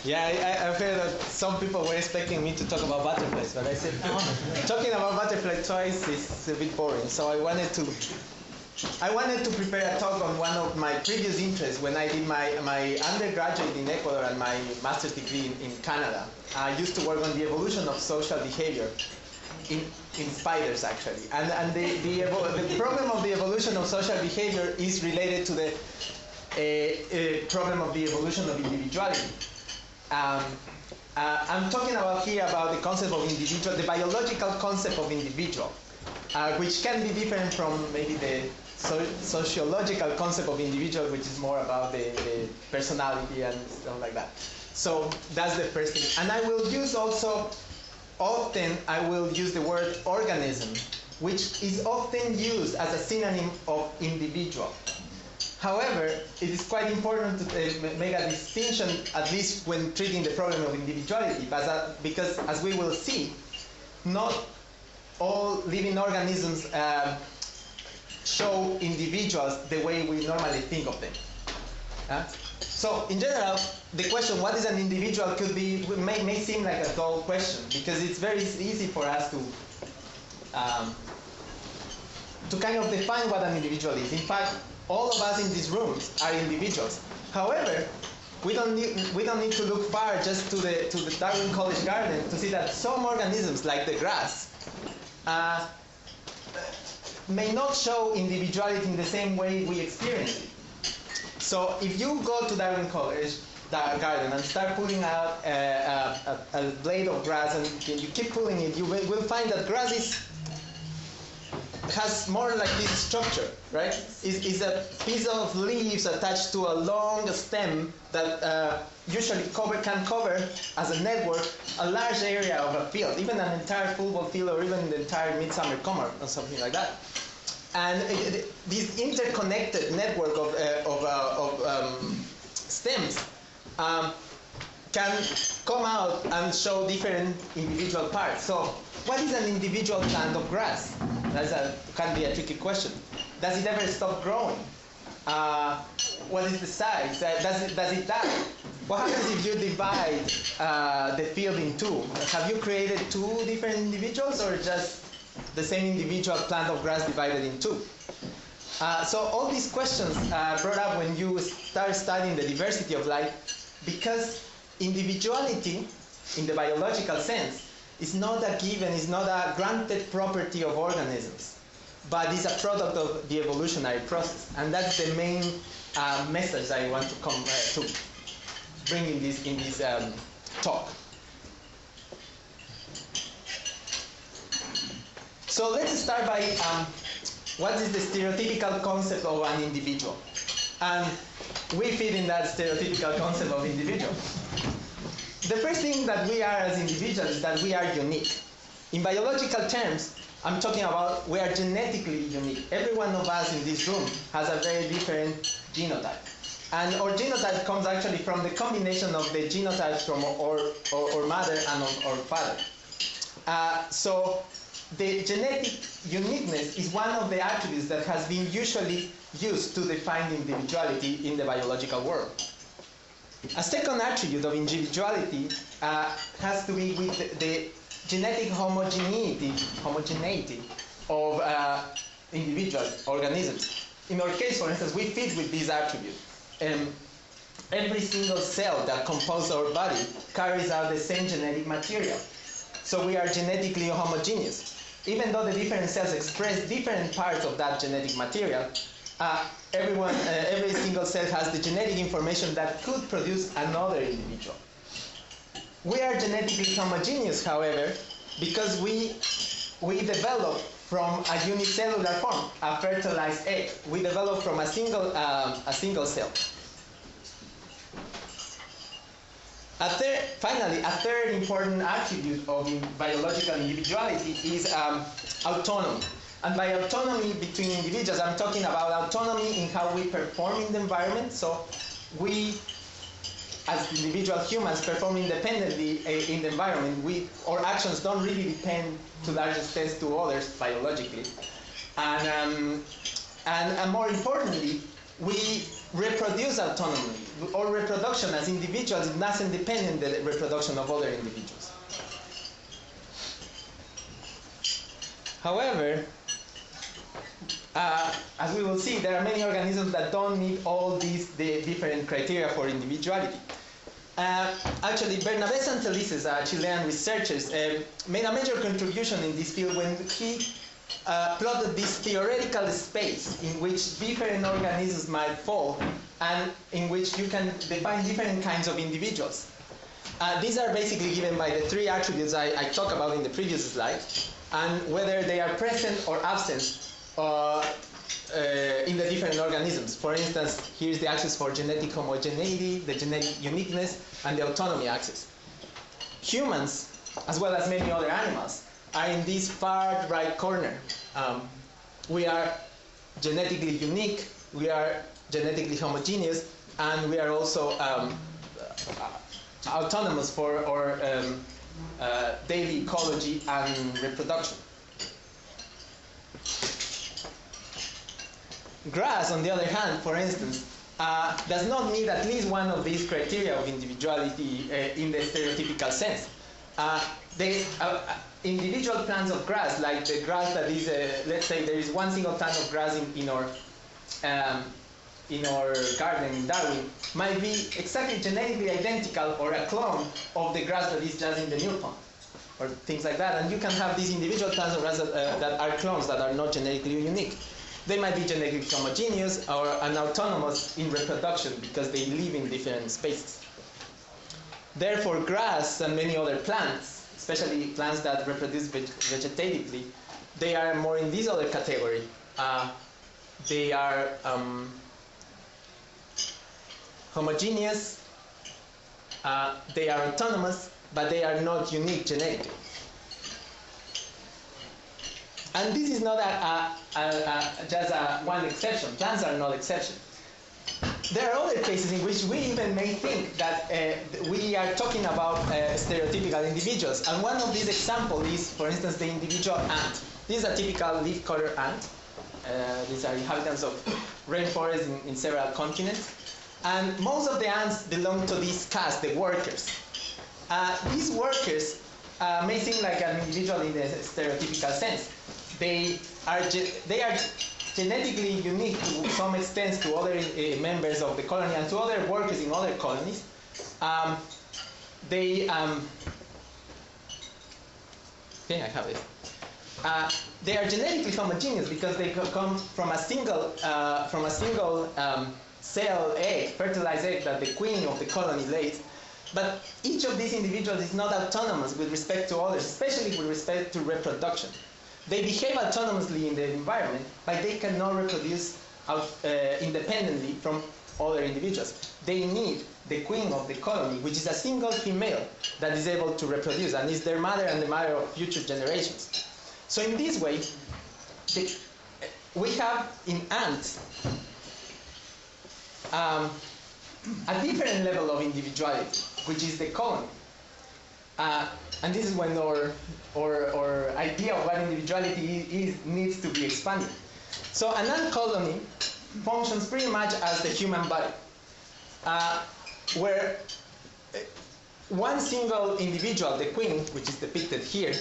Yeah, I've heard that some people were expecting me to talk about butterflies, but I said, no, talking about butterfly toys is a bit boring. So I wanted to prepare a talk on one of my previous interests when I did my undergraduate in Ecuador and my master's degree in Canada. I used to work on the evolution of social behavior in spiders, actually. And the problem of the evolution of social behavior is related to the problem of the evolution of individuality. I'm talking about the concept of individual, the biological concept of individual, which can be different from maybe the sociological concept of individual, which is more about the personality and stuff like that. So that's the first thing. And I will use also, often I will use the word organism, which is often used as a synonym of individual. However, it is quite important to make a distinction, at least when treating the problem of individuality, because as we will see, not all living organisms show individuals the way we normally think of them. So, in general, the question, what is an individual, may seem like a dull question, because it's very easy for us to kind of define what an individual is. In fact, all of us in these rooms are individuals. However, we don't need to look far just to the Darwin College garden to see that some organisms, like the grass, may not show individuality in the same way we experience it. So if you go to Darwin College garden and start pulling out a blade of grass and you keep pulling it, you will find that grass has more like this structure, right? Is a piece of leaves attached to a long stem that usually can cover as a network a large area of a field, even an entire football field or even the entire midsummer common or something like that. And this interconnected network of stems can come out and show different individual parts. So what is an individual plant of grass? Can be a tricky question. Does it ever stop growing? What is the size? Does it die? What happens if you divide the field in two? Have you created two different individuals, or just the same individual plant of grass divided in two? So all these questions brought up when you start studying the diversity of life, because individuality, in the biological sense, is not a given, is not a granted property of organisms, but is a product of the evolutionary process. And that's the main message I want to bring in this talk. So let's start by what is the stereotypical concept of an individual? And we fit in that stereotypical concept of individual. The first thing that we are as individuals is that we are unique. In biological terms, I'm talking about we are genetically unique. Every one of us in this room has a very different genotype. And our genotype comes actually from the combination of the genotypes from our mother and our father. So the genetic uniqueness is one of the attributes that has been usually used to define individuality in the biological world. A second attribute of individuality has to be with the genetic homogeneity of individual organisms. In our case, for instance, we fit with this attribute. Every single cell that composes our body carries out the same genetic material. So we are genetically homogeneous. Even though the different cells express different parts of that genetic material, every single cell has the genetic information that could produce another individual. We are genetically homogeneous, however, because we develop from a unicellular form, a fertilized egg. We develop from a single cell. Finally, a third important attribute of biological individuality is autonomy. And by autonomy between individuals, I'm talking about autonomy in how we perform in the environment. So we, as individual humans, perform independently in the environment. Our actions don't really depend to large extent to others biologically. And more importantly, we reproduce autonomously. our reproduction as individuals doesn't depend on the reproduction of other individuals. However, as we will see, there are many organisms that don't meet all these different criteria for individuality. Actually, Bernabé Santelices, Chilean researchers, made a major contribution in this field when he plotted this theoretical space in which different organisms might fall and in which you can define different kinds of individuals. These are basically given by the three attributes I talked about in the previous slide, and whether they are present or absent in the different organisms. For instance, here's the axis for genetic homogeneity, the genetic uniqueness, and the autonomy axis. Humans, as well as many other animals, are in this far right corner. We are genetically unique, we are genetically homogeneous, and we are also autonomous for our daily ecology and reproduction. Grass, on the other hand, for instance, does not meet at least one of these criteria of individuality in the stereotypical sense. Individual plants of grass, like the grass that is, let's say there is one single plant of grass in our garden in Darwin, might be exactly genetically identical or a clone of the grass that is just in the new pond, or things like that. And you can have these individual plants of grass that are clones that are not genetically unique. They might be genetically homogeneous or autonomous in reproduction because they live in different spaces. Therefore, grass and many other plants, especially plants that reproduce vegetatively, they are more in this other category. They are homogeneous, they are autonomous, but they are not unique genetically. And this is not just one exception. Plants are not exception. There are other cases in which we even may think that we are talking about stereotypical individuals. And one of these examples is, for instance, the individual ant. This is a typical leaf-cutter ant. These are inhabitants of rainforests in several continents. And most of the ants belong to this caste, the workers. These workers may seem like an individual in the stereotypical sense. They are genetically unique to some extent to other members of the colony and to other workers in other colonies. Okay, I have it. They are genetically homogeneous because they come from a single cell egg, fertilized egg that the queen of the colony lays. But each of these individuals is not autonomous with respect to others, especially with respect to reproduction. They behave autonomously in the environment, but they cannot reproduce independently from other individuals. They need the queen of the colony, which is a single female that is able to reproduce and is their mother and the mother of future generations. So in this way, we have in ants a different level of individuality, which is the colony. And this is when our idea of what individuality needs to be expanded. So an ant colony functions pretty much as the human body, where one single individual, the queen, which is depicted here,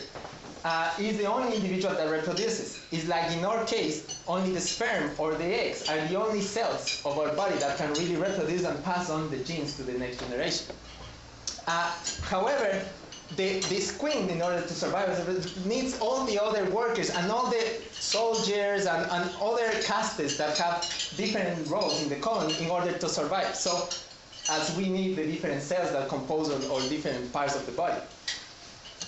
is the only individual that reproduces. It's like in our case, only the sperm or the eggs are the only cells of our body that can really reproduce and pass on the genes to the next generation. However, this queen, in order to survive, needs all the other workers and all the soldiers and other castes that have different roles in the colony in order to survive. So, as we need the different cells that compose all different parts of the body.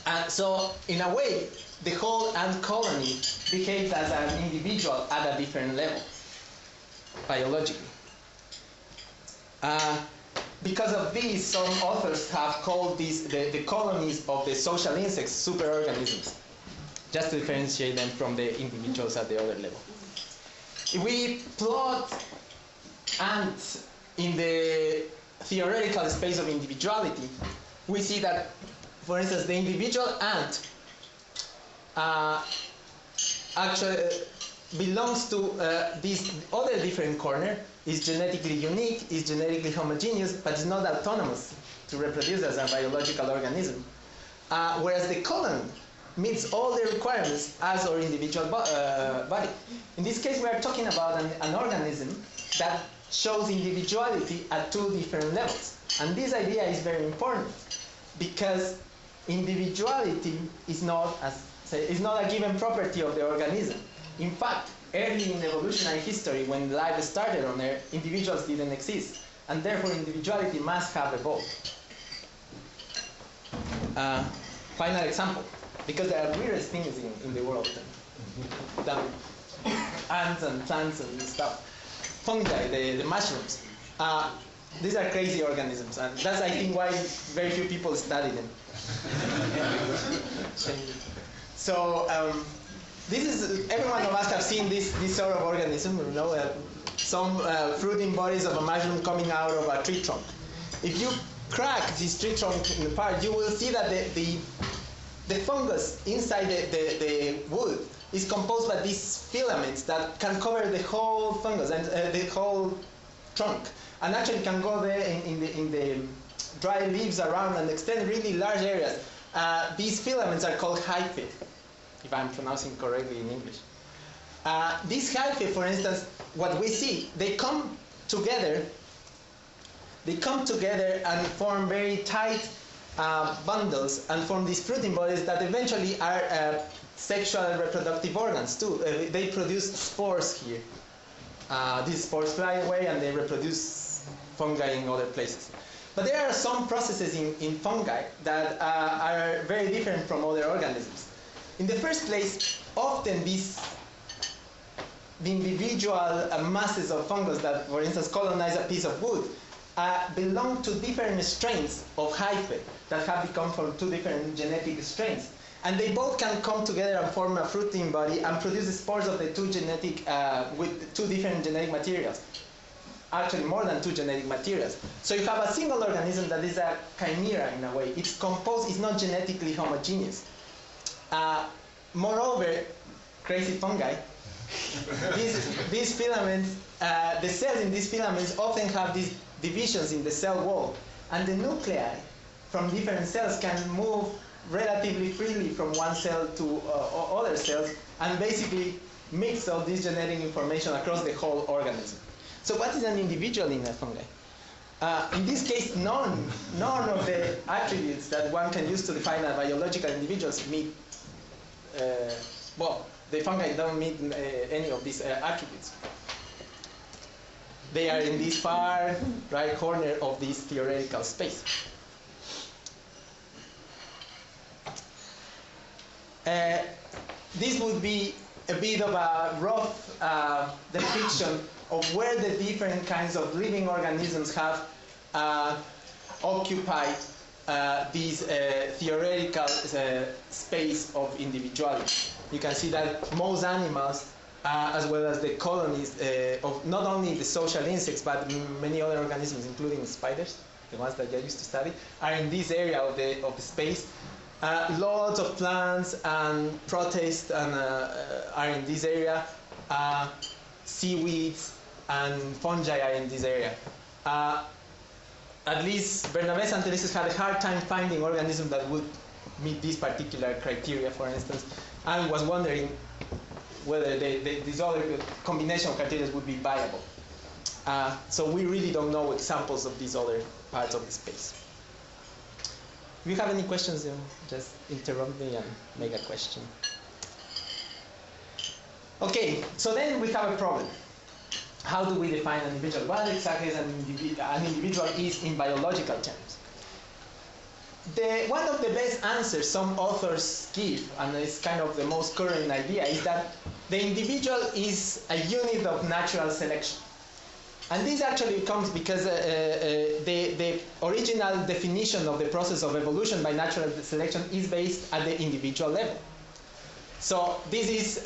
And so, in a way, the whole ant colony behaves as an individual at a different level, biologically. Because of this, some authors have called these the colonies of the social insects superorganisms, just to differentiate them from the individuals at the other level. If we plot ants in the theoretical space of individuality, we see that, for instance, the individual ant actually belongs to this other different corner, is genetically unique, is genetically homogeneous, but is not autonomous to reproduce as a biological organism. Whereas the colon meets all the requirements as our individual body. In this case, we are talking about an organism that shows individuality at two different levels. And this idea is very important because individuality is not a given property of the organism. In fact, early in evolutionary history, when life started on Earth, individuals didn't exist, and therefore individuality must have evolved. Final example, because there are weirdest things in the world than ants and plants and stuff. Fungi, the mushrooms. These are crazy organisms, and that's, I think, why very few people study them. So this is, every one of us have seen this sort of organism, you know, some fruiting bodies of a mushroom coming out of a tree trunk. If you crack this tree trunk apart, you will see that the fungus inside the wood is composed by these filaments that can cover the whole fungus and the whole trunk, and actually can go there in the dry leaves around and extend really large areas. These filaments are called hyphae, if I'm pronouncing correctly in English. These hyphae, for instance, what we see, they come together and form very tight bundles and form these fruiting bodies that eventually are sexual and reproductive organs too. They produce spores here. These spores fly away and they reproduce fungi in other places. But there are some processes in fungi that are very different from other organisms. In the first place, often the individual masses of fungus that, for instance, colonize a piece of wood belong to different strains of hyphae that have become from two different genetic strains. And they both can come together and form a fruiting body and produce the spores of the two genetic, with two different genetic materials. Actually, more than two genetic materials. So you have a single organism that is a chimera in a way. It's composed, it's not genetically homogeneous. Moreover, crazy fungi, these filaments, the cells in these filaments often have these divisions in the cell wall, and the nuclei from different cells can move relatively freely from one cell to other cells and basically mix all this genetic information across the whole organism. So what is an individual in a fungi? In this case, none of the attributes that one can use to define a biological individuals meet, well, the fungi don't meet any of these attributes. They are in this far right corner of this theoretical space. This would be a bit of a rough depiction of where the different kinds of living organisms have occupied this theoretical space of individuality. You can see that most animals, as well as the colonies of not only the social insects, but many other organisms, including spiders, the ones that I used to study, are in this area of the space. Lots of plants and protists are in this area. Seaweeds and fungi are in this area. At least Bernabé Santelices had a hard time finding organisms that would meet this particular criteria, for instance, and was wondering whether this other combination of criteria would be viable. So we really don't know examples of these other parts of the space. If you have any questions, just interrupt me and make a question. Okay, so then we have a problem. How do we define an individual? What exactly is an individual is in biological terms? One of the best answers some authors give, and it's kind of the most current idea, is that the individual is a unit of natural selection. And this actually comes because the original definition of the process of evolution by natural selection is based at the individual level. So this is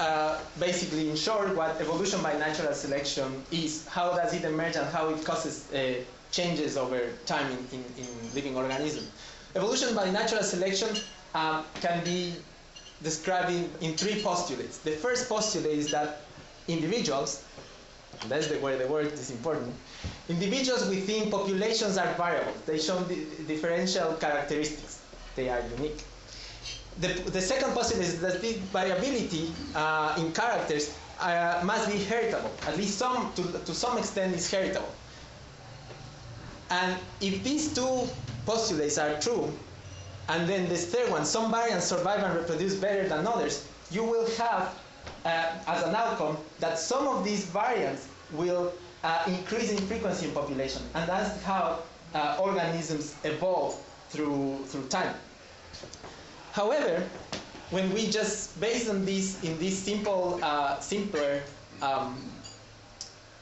basically, in short, what evolution by natural selection is. How does it emerge and how it causes changes over time in living organisms. Evolution by natural selection can be described in three postulates. The first postulate is that individuals, and that's where the word is important, individuals within populations are variable. They show differential characteristics. They are unique. The second postulate is that this variability in characters must be heritable. At least to some extent is heritable. And if these two postulates are true, and then this third one, some variants survive and reproduce better than others, you will have, as an outcome, that some of these variants will increase in frequency in population. And that's how organisms evolve through time. However, when we just, based on this, in this simpler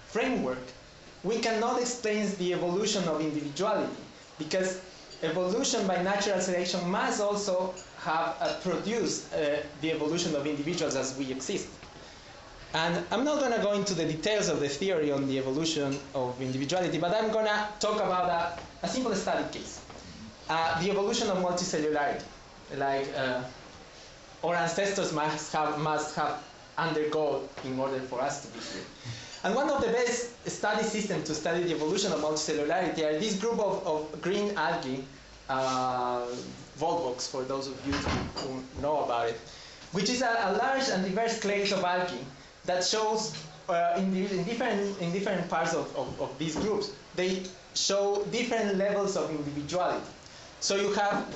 framework, we cannot explain the evolution of individuality, because evolution by natural selection must also have produced the evolution of individuals as we exist. And I'm not going to go into the details of the theory on the evolution of individuality, but I'm going to talk about a simple static case. The evolution of multicellularity. Like our ancestors must have undergone in order for us to be here. And one of the best study systems to study the evolution of multicellularity are this group of green algae, Volvox, for those of you who know about it, which is a large and diverse clade of algae that shows in different parts of these groups, they show different levels of individuality. So you have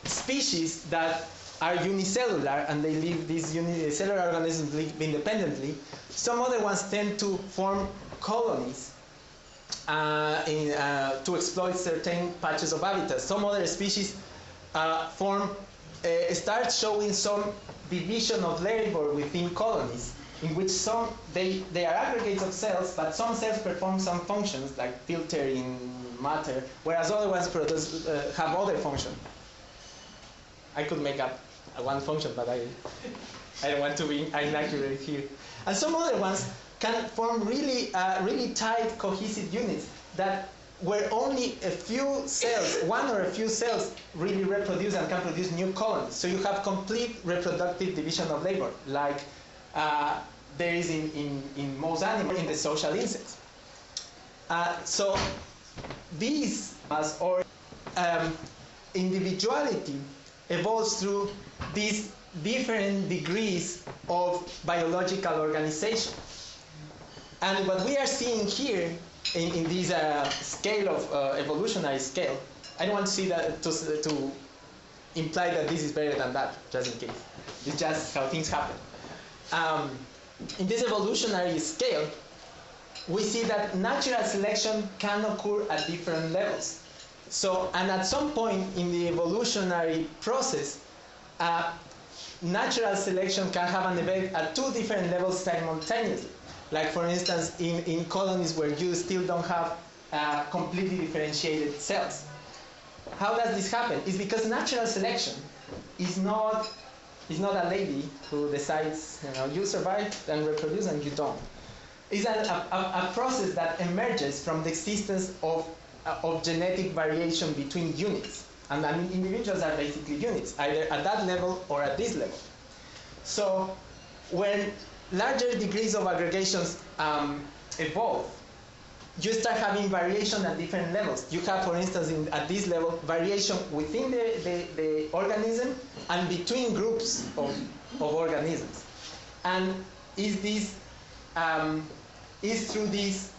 species that are unicellular and they live, these unicellular organisms live independently. Some other ones tend to form colonies to exploit certain patches of habitat. Some other species start showing some division of labor within colonies, in which they are aggregates of cells, but some cells perform some functions like filtering matter, whereas other ones have other functions. I could make up one function, but I don't want to be inaccurate here. And some other ones can form really tight, cohesive units that where only a few cells, one or a few cells, really reproduce and can produce new colonies. So you have complete reproductive division of labor, like there is in most animals, in the social insects. So these, or individuality, evolves through these different degrees of biological organization. And what we are seeing here in this scale of evolutionary scale, I don't want to see that to imply that this is better than that, just in case. It's just how things happen. In this evolutionary scale, we see that natural selection can occur at different levels. So, and at some point in the evolutionary process, natural selection can have an effect at two different levels simultaneously. Like, for instance, in colonies where you still don't have completely differentiated cells. How does this happen? It's because natural selection is not a lady who decides, you survive and reproduce and you don't. It's a process that emerges from the existence of genetic variation between units. And I mean, individuals are basically units, either at that level or at this level. So when larger degrees of aggregations evolve, you start having variation at different levels. You have, for instance, at this level, variation within the organism and between groups of organisms. And is through this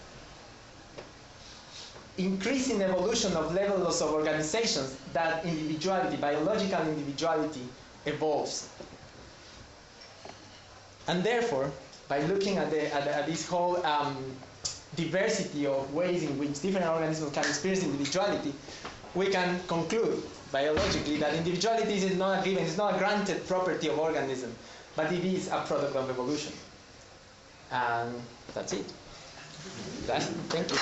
increasing evolution of levels of organizations that individuality, biological individuality, evolves. And therefore, by looking at this whole diversity of ways in which different organisms can experience individuality, we can conclude biologically that individuality is not a given, it's not a granted property of organism, but it is a product of evolution. And that's it. Thank you.